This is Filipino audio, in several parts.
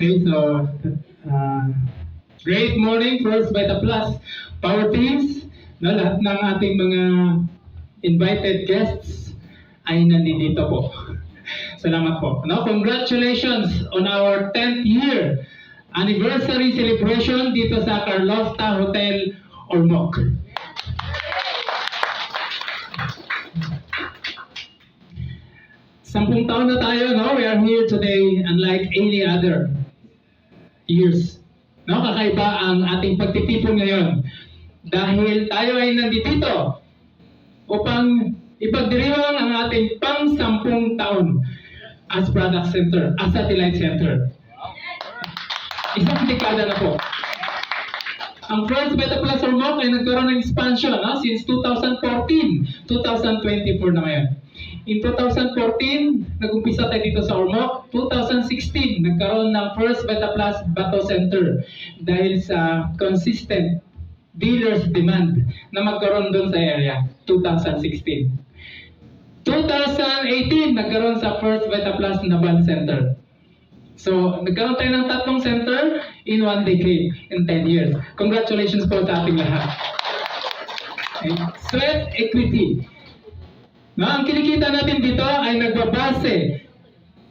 Okay, so great morning, First Beta Plus Power Teams. No, lahat ng ating mga invited guests ay nandito po. Salamat po. No, congratulations on our 10th year anniversary celebration dito sa Carlosta Hotel Ormoc. Sampung taon na tayo, no? We are here today unlike any other years. No, kakaiba ang ating pagtitipon ngayon dahil tayo ay nandito upang ipagdiriwang ang ating pang-sampung taon as product center, as satellite center. Isang dekada na po. Ang First Beta Plus Ormoc ay nagkaroon ng expansion since 2014, 2024 na ngayon. In 2014, nag-umpisa tayo dito sa Ormoc. 2016, nagkaroon ng First Beta Plus Bato Center dahil sa consistent dealers demand na magkaroon doon sa area. 2016. 2018, nagkaroon sa First Beta Plus Naval Center. So, nagkaroon tayo ng tatlong center in 1 decade, in 10 years. Congratulations po sa ating lahat. Okay. Sweat equity. No, ang kinikita natin dito ay nagbabase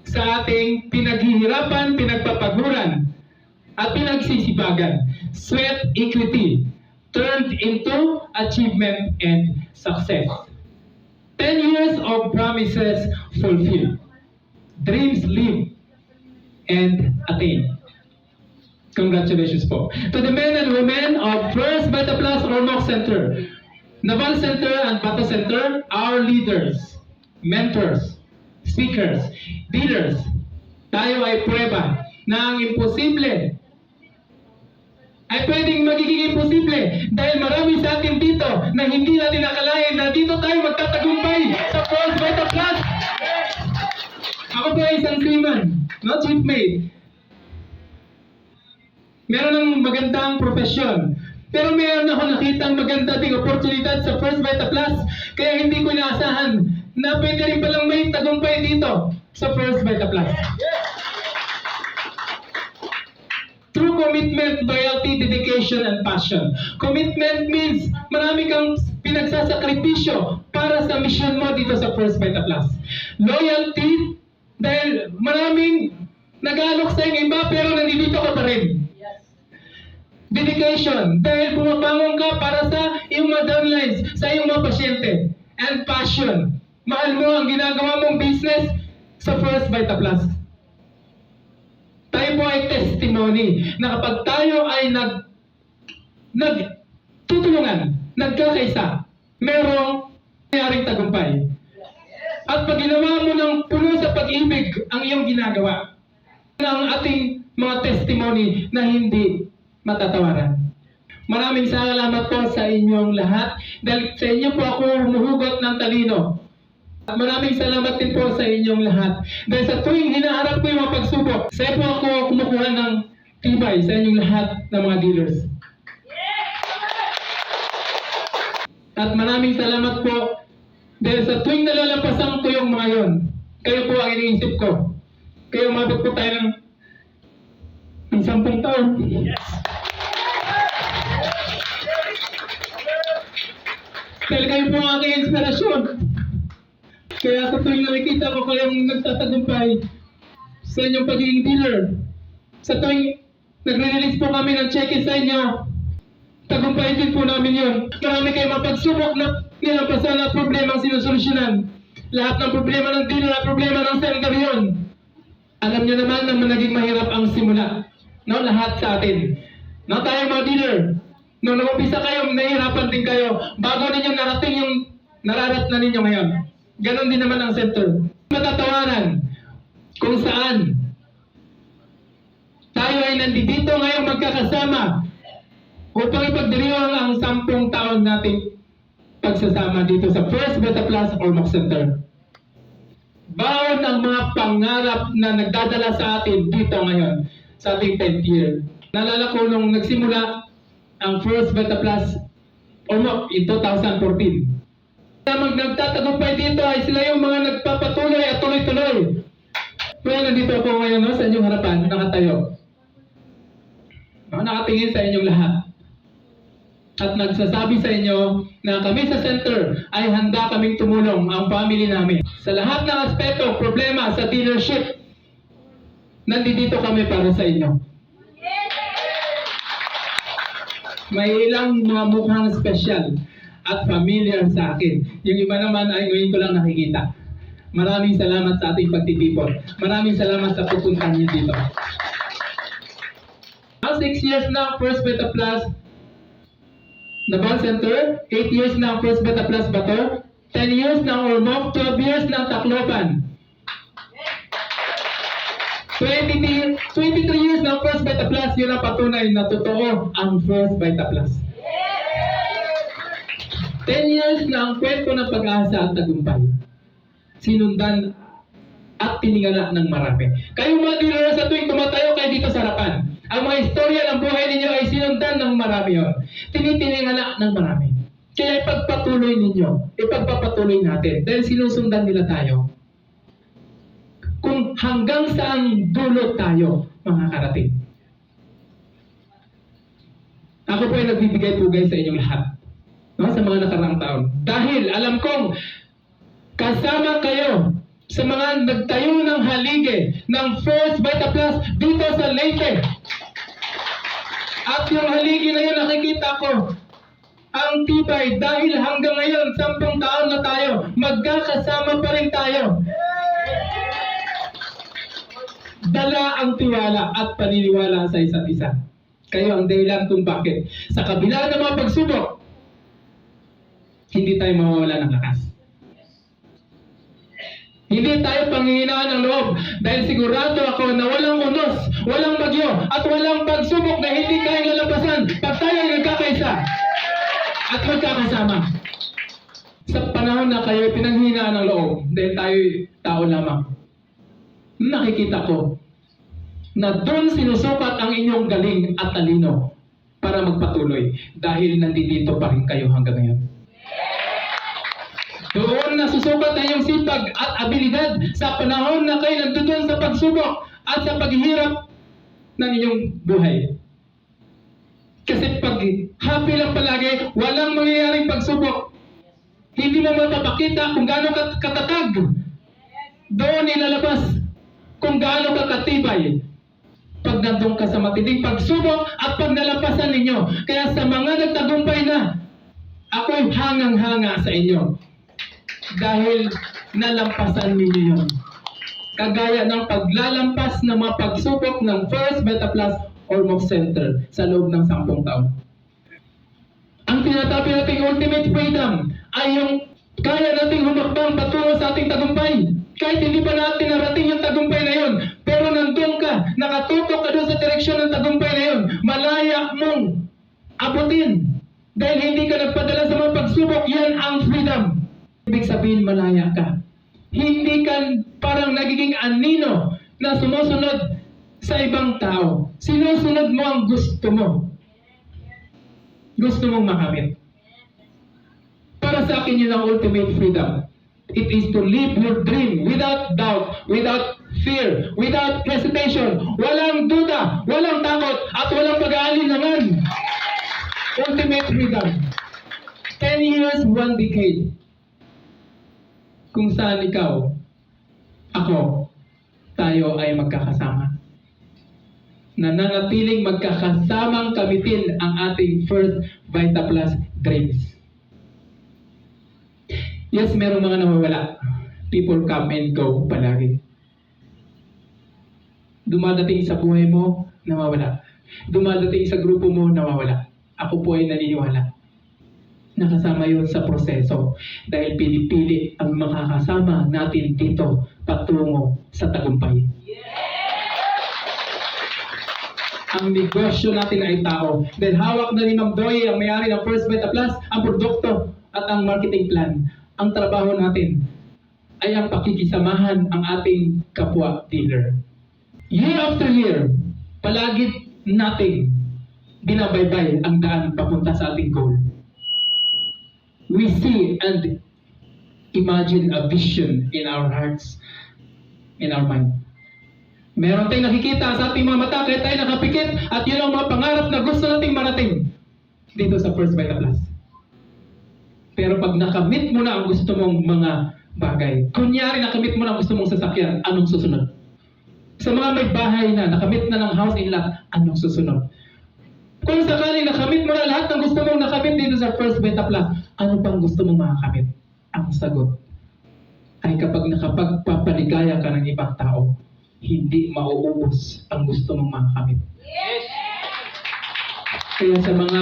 sa ating pinaghihirapan, pinagpapaguran, at pinagsisipagan. Sweat equity turned into achievement and success. 10 years of promises fulfilled. Dreams lived and attained. Congratulations po. To the men and women of First Beta Plus Ormoc Center, Naval Center and Bato Center, our leaders, mentors, speakers, leaders, tayo ay prueba na ang imposible ay pwedeng magiging imposible dahil marami sa atin dito na hindi natin nakalain na dito tayo magtatagumpay sa First Beta Plus. Ako po ay isang crewman, not chiefmate. Meron ng magandang profesyon. Pero meron ako nakitang maganda ding oportunidad sa First Beta Plus. Kaya hindi ko inaasahan na pwede rin palang may tagumpay dito sa First Beta Plus. True commitment, loyalty, dedication, and passion. Commitment means marami kang pinagsasakripisyo para sa mission mo dito sa First Beta Plus. Loyalty, dahil maraming nag-aalok sa iyong iba pero nandito ka pa rin. Dedication, dahil bumabangon ka para sa iyong mga downlines, sa iyong mga pasyente. And passion, mahal mo ang ginagawa mong business sa First Beta Plus. Tayo po ay testimony na kapag tayo ay nagtutulungan, nagkakaisa, merong nangyayari tagumpay. At pag ginawa mo ng puno sa pag-ibig ang iyong ginagawa, ang ating mga testimony na hindi matatawaran. Maraming salamat po sa inyong lahat dahil sa inyo po ako humuhugot ng talino. At maraming salamat din po sa inyong lahat dahil sa tuwing hinaharap ko yung mga pagsubok, sa po ako kumukuha ng tibay sa inyong lahat ng mga dealers. At maraming salamat po dahil sa tuwing nalalampasan ko yung mga yon, kayo po ang iniisip ko. Kayo umabot po tayo ng 10 taon. Yes! Dahil kayo po ang aking inspirasyon. Kaya sa tuwing nakikita ko kayong nagtatagumpay sa inyong pagiging dealer, sa tuwing nagre-release po kami ng check-in sa inyo, tagumpay din po namin yun. Marami kayong mapagsubok na nilampasan na problema ang sinusolusyonan. Lahat ng problema ng dealer at problema ng center yun. Alam niyo naman na naging mahirap ang simula. No, lahat sa atin. No, tayo mga dealer. Nung nag-umpisa kayo, nahihirapan din kayo. Bago ninyo narating yung nararat na ninyo ngayon. Ganon din naman ang center. Matatawaran kung saan tayo ay nandito ngayong magkakasama upang ipagdiriwang ang 10 taon nating pagsasama dito sa First Beta Plus Ormoc Center. Bawat ang mga pangarap na nagdadala sa atin dito ngayon sa ating 10th year. Naalala ko nung nagsimula ang First Beta Plus Ormoc in 2014. Nagtatagumpay dito ay sila yung mga nagpapatuloy at tuloy-tuloy. Kaya nandito ako ngayon sa inyong harapan, nakatayo. nakatingin sa inyong lahat. At nagsasabi sa inyo na kami sa center ay handa kaming tumulong ang family namin. Sa lahat ng aspeto, problema sa dealership, nandito kami para sa inyo. May ilang mga mukhang special at familiar sa akin. Yung iba naman ay ngayon ko lang nakikita. Maraming salamat sa ating pagtitipon. Maraming salamat sa pupuntahan niyo dito. 6 years na First Beta Plus Nabal Center, 8 years na First Beta Plus Bato, 10 years na Ormoc, 12 years na Tacloban. 23 years na First Beta Plus, yun ang patunay na totoo ang First Beta Plus. 10 years na ang kwento ng pag-asa at tagumpay. Sinundan at tiningala ng marami. Kayong mga dealer sa tuwing tumatayo kayo dito sa harapan, ang mga istorya ng buhay ninyo ay sinundan ng marami yon. Tinitingala ng marami. Kaya ipagpatuloy ninyo, ipagpapatuloy natin dahil sinusundan nila tayo. Kung hanggang saan dulo tayo, mga karating. Ako po ay nagbibigay-pugay sa inyong lahat. No, sa mga nakaraang taon. Dahil alam kong kasama kayo sa mga nagtayo ng halige ng First Beta Plus dito sa Leyte. At yung haligi na yun, nakikita ko ang tibay dahil hanggang ngayon, 10 taon na tayo, magkakasama pa rin tayo. Dala ang tiwala at paniniwala sa isa't isa. Kayo ang dahilan kung bakit. Sa kabila ng mga pagsubok, hindi tayo mawawala ng lakas. Hindi tayo panghihinaan ng loob dahil sigurado ako na walang unos, walang bagyo, at walang pagsubok na hindi kayang lalabasan pag tayo ay nagkakaisa at magkakasama. Sa panahon na kayo pinanghihinaan ng loob dahil tayo tao lamang, nakikita ko na doon sinusukat ang inyong galing at talino para magpatuloy dahil nandito pa rin kayo hanggang ngayon. Doon nasusukat ang iyong sipag at abilidad sa panahon na kayo nandoon sa pagsubok at sa paghihirap ng inyong buhay. Kasi pag happy lang palagi, walang mangyayaring pagsubok. Hindi mo mapapakita kung gaano katatag. Doon ilalabas kung gaano kakatibay pag nandun ka sa matinding pagsubok at pag nalampasan ninyo. Kaya sa mga nagtagumpay na, ako'y hangang-hanga sa inyo. Dahil nalampasan ninyo yun. Kagaya ng paglalampas ng mga pagsubok ng First Beta Plus Ormoc Center sa loob ng 10 taon. Ang tinatabi nating ultimate freedom ay yung kaya nating humakbang patungo sa ating tagumpay. Kahit hindi pa natin narating yung tagumpay na yun, pero nandun ka, nakatutok ka doon sa direksyon ng tagumpay na yun, malaya mong abutin. Dahil hindi ka nagpadala sa mga pagsubok, yan ang freedom. Ibig sabihin, malaya ka. Hindi ka parang nagiging anino na sumusunod sa ibang tao. Sinusunod mo ang gusto mo. Gusto mong makamit. Para sa akin yun ang ultimate freedom. It is to live your dream without doubt, without fear, without hesitation. Walang duda, walang takot, at walang pag-aalinlangan. Ultimate freedom. 10 years, 1 decade. Kung saan ikaw, ako, tayo ay magkakasama. Nananatiling magkakasamang kamitin ang ating First Beta Plus dreams. Yes, merong mga nawawala. People come and go palagi. Dumadating sa buhay mo, nawawala. Dumadating sa grupo mo, nawawala. Ako po ay naniniwala. Nakasama yun sa proseso dahil pinipili ang makakasama natin dito patungo sa tagumpay. Ang negosyo natin ay tao. Dahil hawak na ni Ma'am Doy, ang may-ari ng First Beta Plus, ang produkto at ang marketing plan. Ang trabaho natin ay ang pakikisamahan ang ating kapwa dealer. Year after year, palagi natin binabaybay ang daan papunta sa ating goal. We see and imagine a vision in our hearts, in our mind. Meron tayong nakikita sa ating mga mata kaya tayo nakapikit at yun ang mga pangarap na gusto nating marating dito sa First Vita Plus. Pero pag nakamit mo na ang gusto mong mga bagay, kunyari nakamit mo na ang gusto mong sasakyan, anong susunod? Sa mga may bahay na, nakamit na ng house in lot, anong susunod? Kung sakaling nakamit mo na lahat ng gusto mong nakamit dito sa First Vita Plus, ano pang gusto mong makakamit? Ang sagot ay kapag nakapagpapaligaya ka ng ibang tao, hindi mauubos ang gusto mong makakamit. Kaya sa mga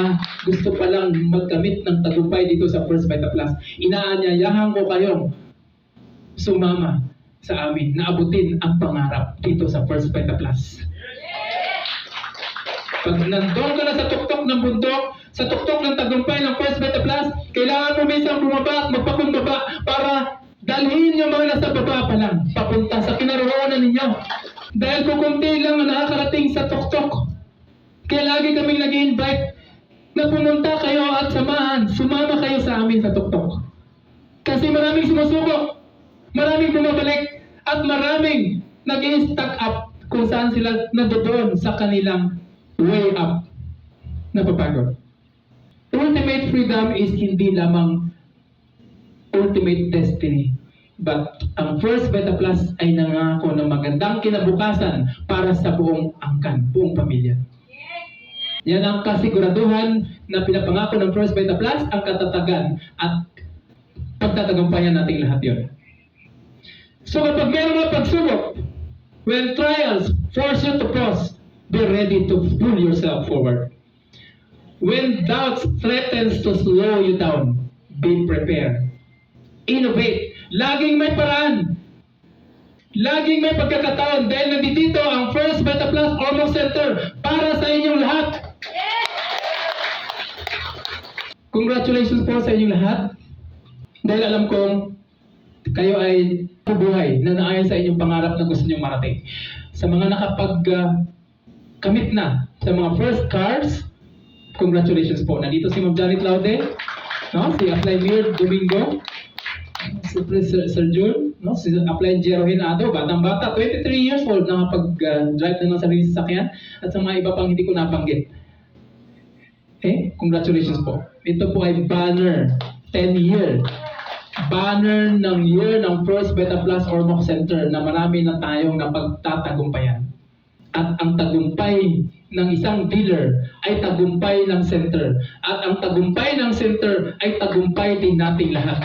gusto palang magkamit ng tagumpay dito sa First Vita Plus, inaanyayahan ko kayong sumama sa amin na abutin ang pangarap dito sa First Vita Plus. Pag nandun ka na sa tuktok ng bundok, sa tuktok ng tagumpay ng First Vita Plus, kailangan mo minsan bumaba at magpakumbaba para dalhin yung mga nasa baba pa lang, papunta sa kinaroonan ninyo. Dahil kukunti lang ang nakakarating sa tuktok. Kaya lagi kaming nag-i-invite na pumunta kayo at sumama kayo sa amin sa tuktok. Kasi maraming sumusubok, maraming bumabalik, at maraming nag-i-stack up kung saan sila nadodoon sa kanilang way up na papagod. Ultimate freedom is hindi lamang ultimate destiny. But ang First Vita Plus ay nangako ng magandang kinabukasan para sa buong angkan, buong pamilya. Yan ang kasiguraduhan na pinapangako ng First Vita Plus, ang katatagan at pagtatagumpayan nating lahat yon. So kapag meron mga pagsubok, when trials force you to pause, be ready to pull yourself forward. When doubts threatens to slow you down, be prepared. Innovate. Laging may paraan. Laging may pagkakataon dahil nandito ang First Vita Plus Ormoc Center para sa inyong lahat. Congratulations po sa inyong lahat. Dahil alam kong kayo ay bubuhay na naayon sa inyong pangarap na gusto niyong marating. Sa mga nakapag-commit na sa mga first cars, congratulations po. Nandito si Ma'am Janet Laude, no? Si Aplaymir Domingo, si Sir Jun, no? Si Aplay Jero Hinado, batang-bata, 23 years old, nakapag-drive na ng sarili sasakyan, at sa mga iba pang hindi ko nabanggit. Congratulations po. Ito po ay banner, 10-year. Banner ng year ng First Vita Plus Ormoc Center na marami na tayong napagtatagumpayan. At ang tagumpay ng isang dealer ay tagumpay ng center. At ang tagumpay ng center ay tagumpay din nating lahat.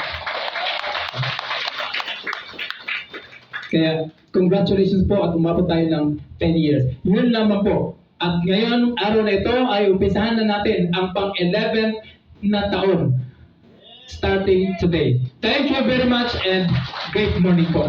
Kaya, congratulations po at umabot tayo ng 10 years. Yun lamang po. At ngayon, araw na ito ay umpisahan na natin ang pang-11th na taon. Starting today. Thank you very much and great morning po.